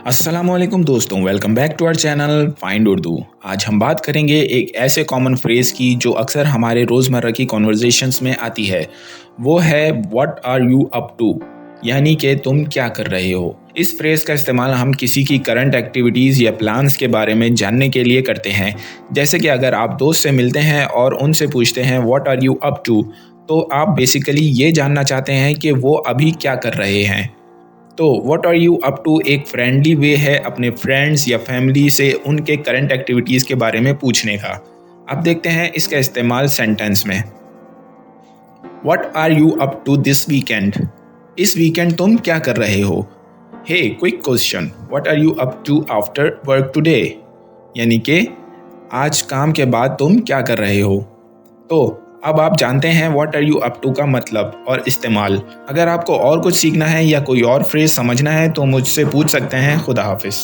अस्सलामुअलैकुम दोस्तों, welcome back to our channel find Urdu. आज हम बात करेंगे एक ऐसे कॉमन फ्रेज़ की जो अक्सर हमारे रोज़मर्रा की कॉन्वर्जेशंस में आती है। वो है what are you up to, यानी कि तुम क्या कर रहे हो। इस फ्रेज़ का इस्तेमाल हम किसी की करंट एक्टिविटीज़ या प्लान्स के बारे में जानने के लिए करते हैं। जैसे कि अगर आप दोस्त से मिलते हैं और उनसे पूछते हैं what are you up to, तो आप बेसिकली ये जानना चाहते हैं कि वो अभी क्या कर रहे हैं। तो what are you up to एक फ्रेंडली वे है अपने फ्रेंड्स या फैमिली से उनके करंट एक्टिविटीज़ के बारे में पूछने का। अब देखते हैं इसका इस्तेमाल सेंटेंस में। What are you up to this weekend, इस वीकेंड तुम क्या कर रहे हो। Hey quick question, what are you up to after work today, यानी कि आज काम के बाद तुम क्या कर रहे हो। तो अब आप जानते हैं what are you up to का मतलब और इस्तेमाल। अगर आपको और कुछ सीखना है या कोई और फ्रेज समझना है तो मुझसे पूछ सकते हैं। खुदा हाफिज़।